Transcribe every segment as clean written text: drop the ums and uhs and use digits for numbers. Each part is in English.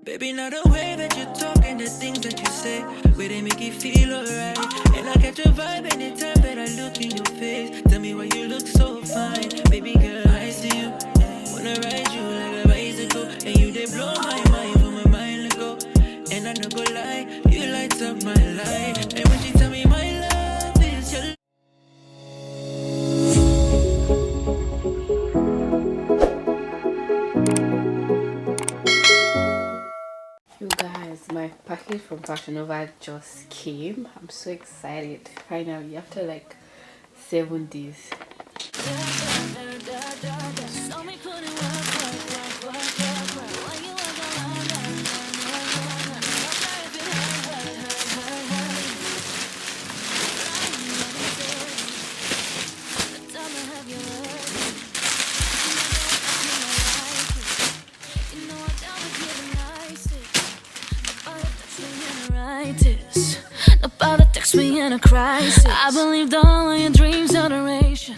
Baby, not the way that you talk and the things that you say, where they make you feel alright. And I catch a vibe anytime that I look in your face. Tell me why you look so fine. Baby girl, I see you. Wanna ride you like a bicycle. And you they blow my mind from a mile ago. And I no go lie, you light up my life. And when she tell me my love is your You guys, my package from Fashion Nova just came. I'm so excited. Finally, after like 7 days. Nobody text me in a crisis. I believed all of your dreams are duration.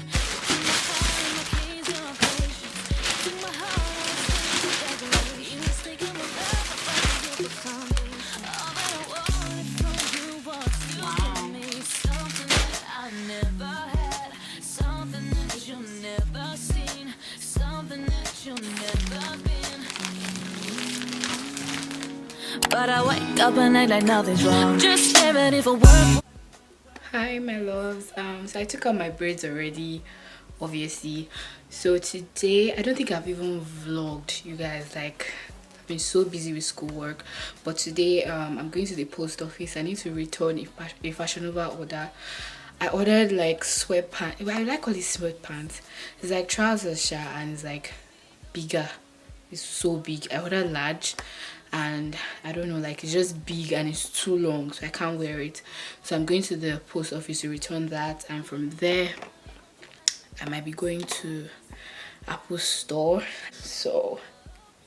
But I wake up and act like nothing's wrong. Just get ready for work. Hi my loves. So I took out my braids already, obviously. So today, I don't think I've even vlogged, you guys. Like, I've been so busy with schoolwork. But today, I'm going to the post office. I need to return a Fashion Nova order. I ordered like sweatpants. I like all these sweatpants. It's like trousers, and it's like bigger. It's so big. I ordered large. And I don't know, like it's just big and it's too long, so I can't wear it. So I'm going to the post office to return that, and from there I might be going to Apple store. So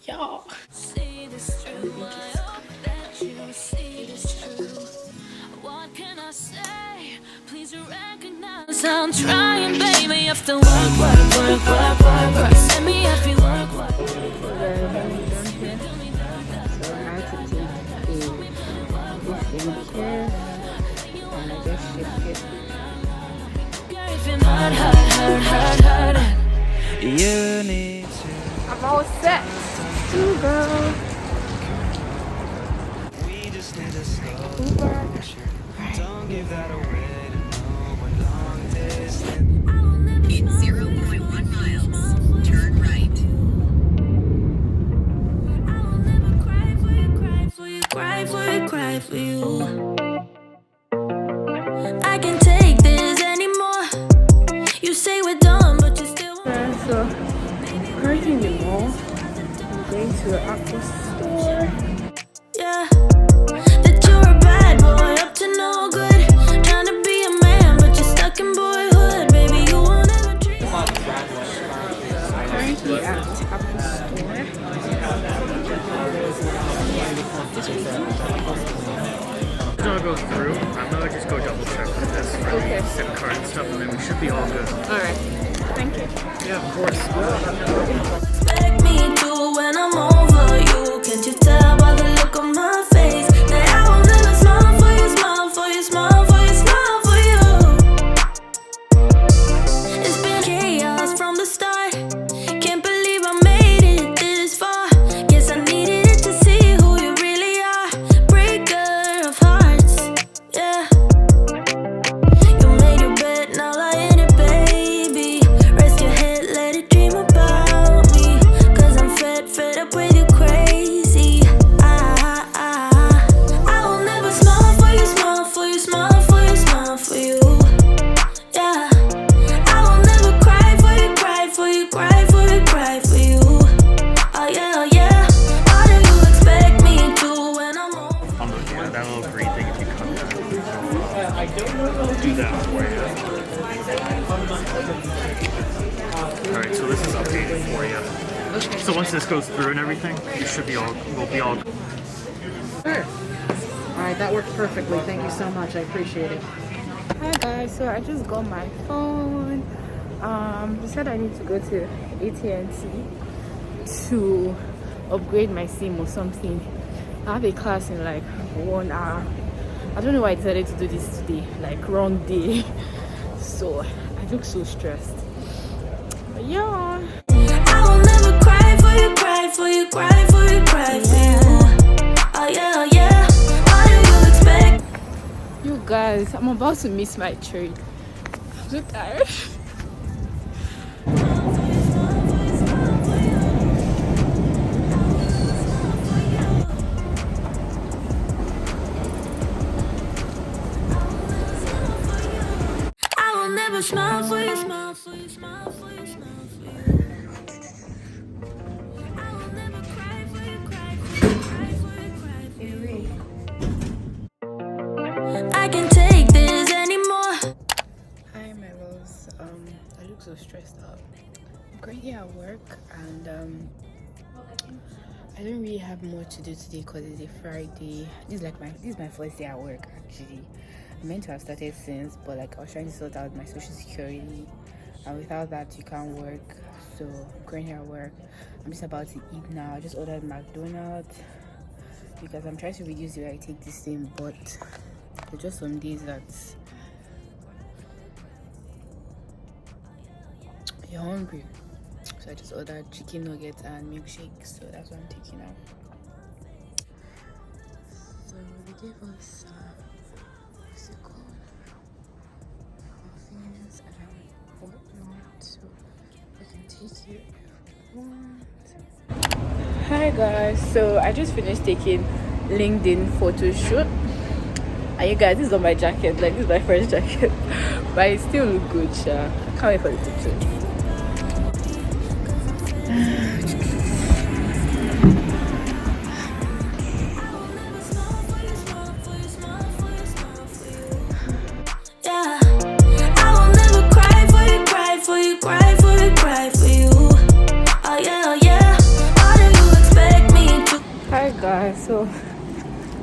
yeah, See this true. I hope that you see this true. What can I say? Please recognize I'm trying, baby. After work. Send me if you work. skincare, and I just shipped it. I'm all set to go. Uber. Don't give that away to no one long distance. In 0.1 miles, turn right. Cry for you. I can't take this anymore. You say we're done, but you still want. So currently in the mall. I'm going to the Apple store. Yeah, that you're a bad boy, up to no good. Trying to be a man, but you're stuck in boyhood. Baby, you won't ever dream. Currently at Apple store. Gonna go through. I'm gonna just go double check for this for the SIM card and stuff, and then we should be all good. Alright. Thank you. Yeah, of course. Expect me to when I'm over you. Can't you tell by the look on my face that I will never smile for you, smile for you, smile for you, smile for you. It's been chaos from the start. Can't believe I made it this far. Guess I needed it to see who you really are. Breaker of hearts, yeah. You made your bed, now lie in it, baby. Rest your head, let it dream about me. Cause I'm fed up with you crazy. I will never smile for you, smile for you, smile for you, smile for you. Yeah. I will never cry for you, cry for you, cry for you, cry for you. Oh yeah, oh yeah. How do you expect me to when I'm over? On the, yeah, that little green thing, if you cut that, I'll do that for you. Alright, so this is updated for you. Okay. So once this goes through and everything, you should be all, we'll be all. Sure. Alright, that worked perfectly. Thank you so much. I appreciate it. Hi guys, so I just got my phone. They said I need to go to AT&T to upgrade my SIM or something. I have a class in like 1 hour. I don't know why I decided to do this today, like wrong day. So I look so stressed. But yeah. I will never cry for you, cry for you, cry for you, cry for you. Oh yeah, oh yeah. What do you expect? You guys, I'm about to miss my train. I'm so tired. I will never smile for you, smile for you, smile for you, smile for you. I will never cry for you, cry for you, cry for you, cry for you. I can't take this anymore. Hi my loves. I look so stressed out. I'm currently at work and I don't really have much to do today because it's a Friday. This is my first day at work actually. I meant to have started since, but like I was trying to sort out my social security, and without that you can't work. So I'm currently at work. I'm just about to eat now. I just ordered McDonald's because I'm trying to reduce the way I take this thing, but there's just some days that you're hungry. So I just ordered chicken nuggets and milkshake, so that's what I'm taking out. So they gave us what's it called? Muffins and whatnot, so I can take it if I want. Hi guys, so I just finished taking LinkedIn photo shoot. And you guys, this is on my jacket, like this is my first jacket, but it still look good. I can't wait for the pictures. Yeah, I will never cry for you, cry for you, cry for you, cry for you. Oh yeah, oh yeah. What do you expect me to? Hi guys, so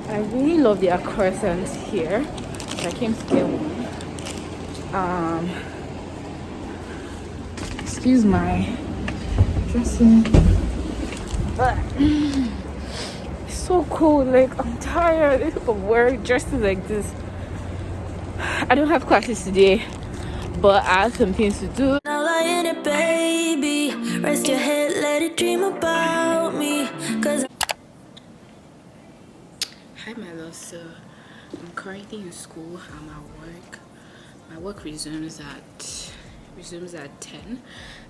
I really love their croissants here. So I came to get one. Excuse my dressing. But it's so cold, like I'm tired of wearing dresses like this. I don't have classes today, but I have some things to do. Now lie in it, baby. Rest your head, let it dream about me. Cause Hi my love, so I'm currently in school. I'm at work. My work resumes at 10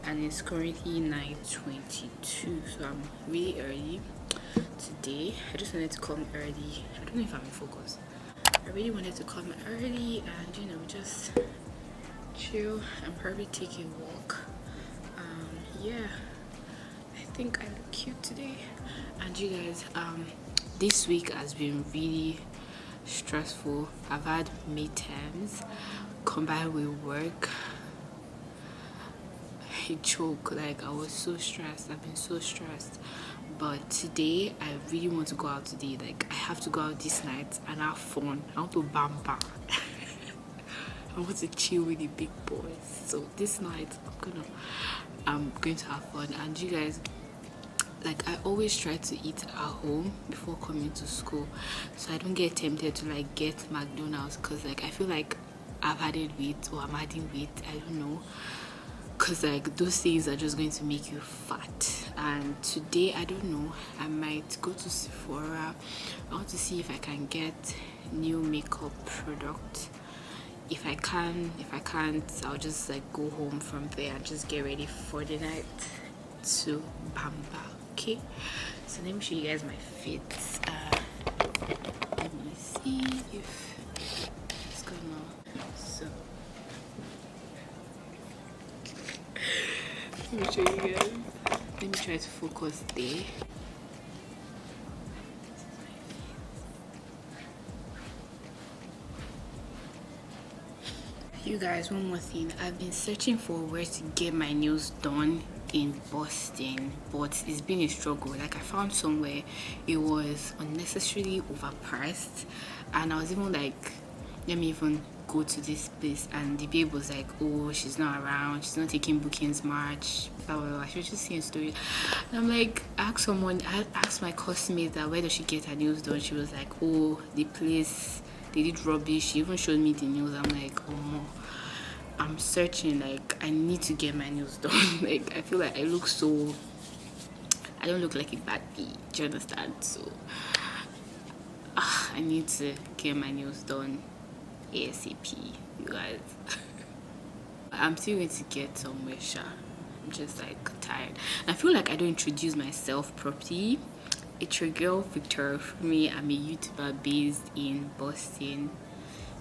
and it's currently 9:22, so I'm really early today. I just wanted to come early. I don't know if I'm in focus. I really wanted to come early and just chill and probably take a walk. Yeah, I think I look cute today. And you guys, this week has been really stressful. I've had midterms combined with work. I choke, like I was so stressed. I've been so stressed, but today I really want to go out today. Like I have to go out this night and have fun. I want to bamba. I want to chill with the big boys. So this night I'm going to have fun. And you guys, like I always try to eat at home before coming to school, so I don't get tempted to like get McDonald's, because like I feel like I've added weight or I'm adding weight, I don't know, because like those things are just going to make you fat. And today I don't know, I might go to Sephora. I want to see if I can get new makeup product. If I can't, I'll just like go home from there and just get ready for the night to bamba. Okay, so let me show you guys my fit. Let me see if it's gonna. So let me show you guys. Let me try to focus there. You guys, one more thing. I've been searching for where to get my nails done in Boston, but it's been a struggle. Like I found somewhere, it was unnecessarily overpriced, and I was even like, let me even go to this place, and the babe was like, oh, she's not around, she's not taking bookings much, blah blah blah. She was just seeing stories. And I'm like, I asked my classmate that where does she get her nails done. She was like, oh, the place, they did rubbish. She even showed me the nails. I'm like, oh, I'm searching, like I need to get my nails done. Like I feel like I don't look like a bad bee, do you understand? So I need to get my nails done ASAP, you guys. I'm still going to get somewhere, sha. I'm just like tired. I feel like I don't introduce myself properly. It's your girl Victoria. For me, I'm a YouTuber based in Boston,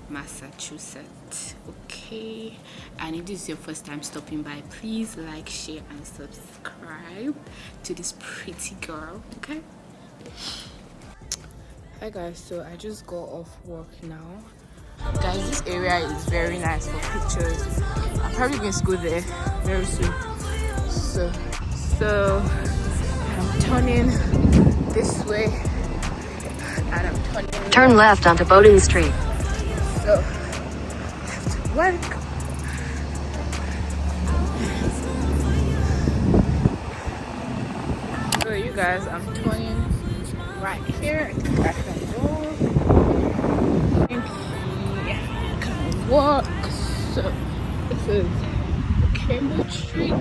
Massachusetts. Okay, and if this is your first time stopping by, please like, share and subscribe to this pretty girl. Okay, hi guys, so I just got off work now. Guys, this area is very nice for pictures. I'm probably going to go there very soon. So I'm turning this way, and I'm turning. Turn left onto Bowdoin Street. So work. So you guys, I'm turning right here. I can walk. So this is Cambridge Street.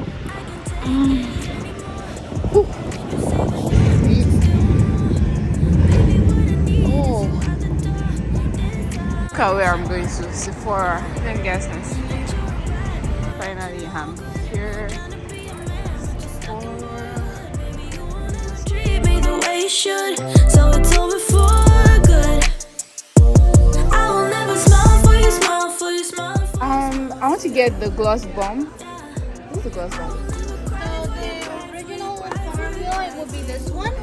Oh, look at where I'm going to, Sephora. I think you guys can see. Finally, I'm here. Sephora. Treat me the way you should, so it's over for good. I will never smile for you, smile for you, smile for you. I want to get the gloss bomb. What's the gloss bomb? So the original formula, it would be this one.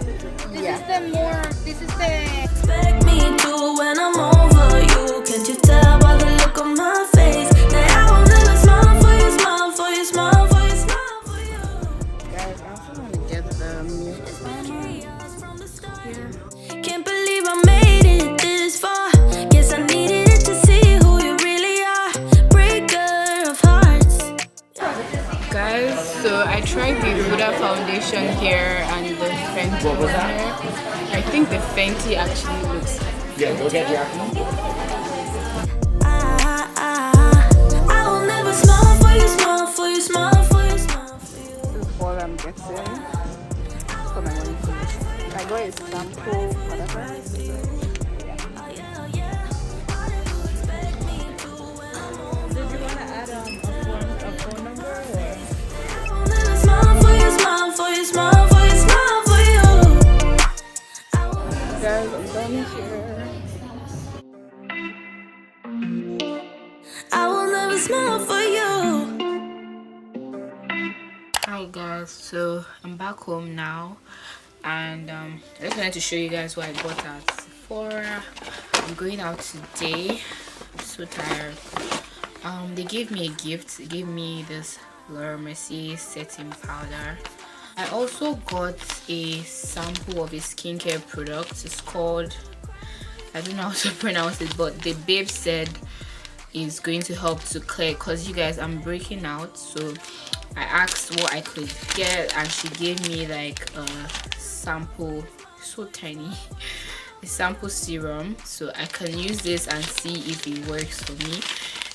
This is the Expect me to when I'm over you. Can't you tell by the look on my face that I will never smile for you, smile for you, smile for you, smile for you. Guys, I also want to get the milk here. Can't believe I made it this far. Guess I needed it to see who you really are. Breaker of hearts. Guys, so I tried the Huda foundation here and the Fenty one here. I think the Fenty actually looks. Yeah, go get your I will never smile for you, smile for you, smile for you, smile for you. This is all I'm getting for my money finish. I got a sample, whatever. Did you want to add a phone number or? I will never smile for you, smile for you, smile for you, smile for you. Guys, I'm done here. I will never smile for you. Hi guys, so I'm back home now, and I just wanted to show you guys what I got at Sephora. I'm going out today. I'm so tired. They gave me a gift. They gave me this Laura Mercier setting powder. I also got a sample of a skincare product. It's called, I don't know how to pronounce it, but the babe said is going to help to clear, because you guys, I'm breaking out. So I asked what I could get, and she gave me like a sample, so tiny, a sample serum, so I can use this and see if it works for me.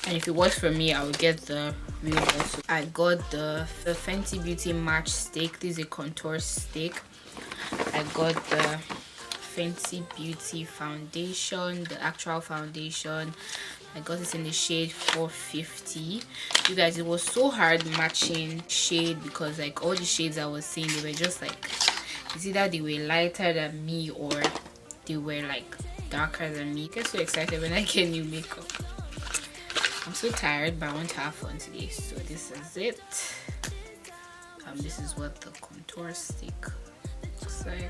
And if it works for me, I will get the real also. I got the Fenty Beauty Match Stick. This is a contour stick. I got the Fenty Beauty foundation, the actual foundation. I got this in the shade 450. You guys, it was so hard matching shade, because like all the shades I was seeing, they were just like, it's either they were lighter than me or they were like darker than me. I get so excited when I get new makeup. I'm so tired, but I want to have fun today. So this is it. This is what the contour stick looks like.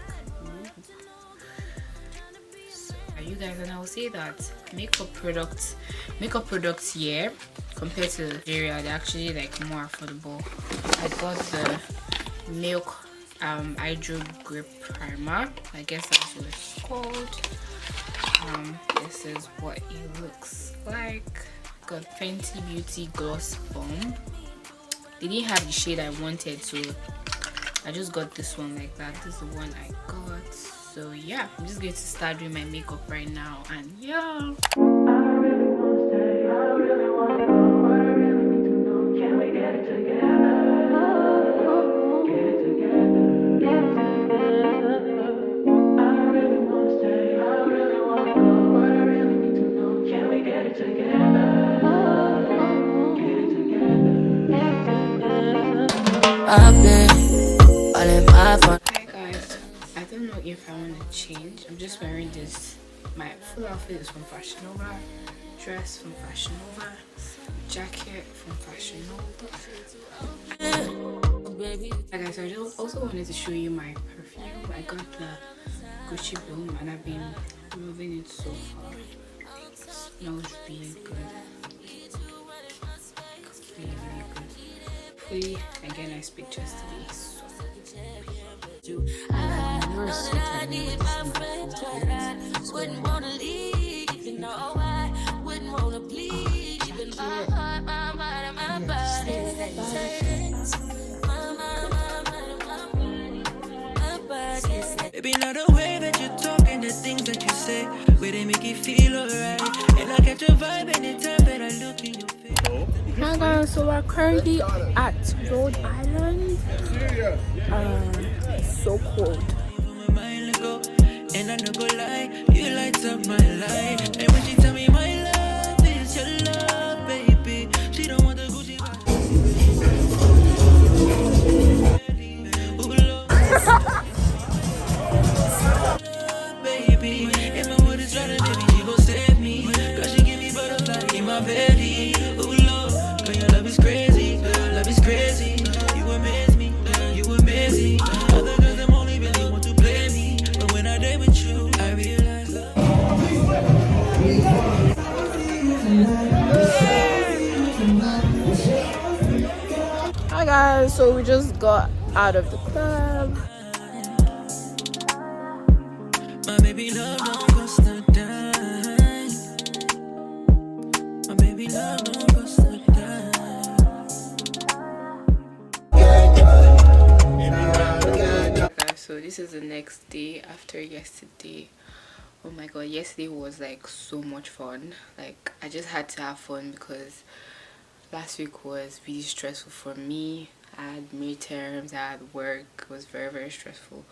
So, you guys, and I will say that makeup products here compared to Nigeria, they're actually like more affordable. I got the Milk Hydro Grip Primer. I guess that's what it's called. This is what it looks like. Got Fenty Beauty Gloss Bomb. They didn't have the shade I wanted, so I just got this one like that. This is the one I got. So yeah, I'm just going to start doing my makeup right now, and yeah. Hi guys, I don't know if I want to change. I'm just wearing this. My full outfit is from Fashion Nova, dress from Fashion Nova, jacket from Fashion Nova. Hi guys, I just also wanted to show you my perfume. I got the Gucci Bloom and I've been loving it so far. It smells really good. Really, really good. Hopefully I get nice pictures today. Wouldn't wanna leave, you know I wouldn't wanna bleed. Even my heart, my mind, and my body. Baby, not the way that you talk and the things that you say, where they make you feel alright. And I catch a vibe anytime that I look in your face. Hi guys, so we're currently at Rhode Island. It's so cold. And I no go lie, you light up my life. And when she tell me my love is your love, baby, she don't want the Gucci. Baby, if my word is running, baby, she gon' save me. Cause she give me butterfly in my belly. Oh Lord, girl, your love is crazy, girl, your love is crazy. You amaze me, you amaze me. Other girls, them only really want to play me. But when I day with you, I realize love. Hi guys, so we just got out of the club. My baby love don't cost a dime. My baby love don't cost a dime. Guys, so this is the next day after yesterday. Oh my god, yesterday was like so much fun. Like I just had to have fun because last week was really stressful for me. I had midterms, I had work. It was very, very stressful.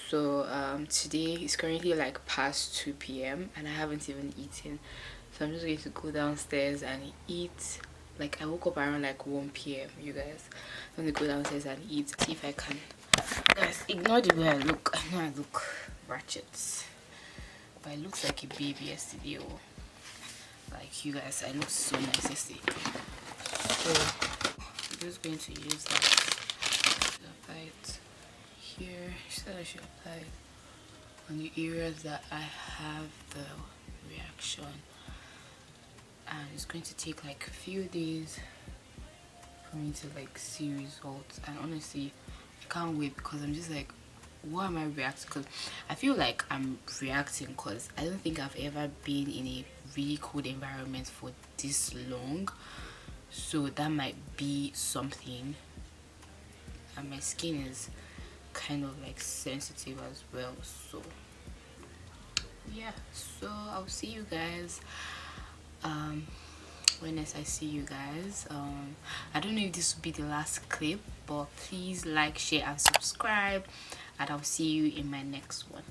So today is currently like past 2 p.m. and I haven't even eaten. So I'm just going to go downstairs and eat. Like I woke up around like 1 p.m. you guys. I'm gonna go downstairs and eat. See if I can. Guys, ignore the way I look. I know I look ratchet, but I looked like a baby yesterday. Oh. Like you guys, I looked so nice yesterday. So I'm just going to use that to apply it here. She said I should apply it on the areas that I have the reaction, and it's going to take like a few days for me to like see results. And honestly, I can't wait because I'm just like, what am I reacting? Because I feel like I'm reacting because I don't think I've ever been in a really cold environment for this long, so that might be something. And my skin is kind of like sensitive as well, so yeah. So I'll see you guys when next I see you guys. I don't know if this will be the last clip, but please like, share and subscribe, and I'll see you in my next one.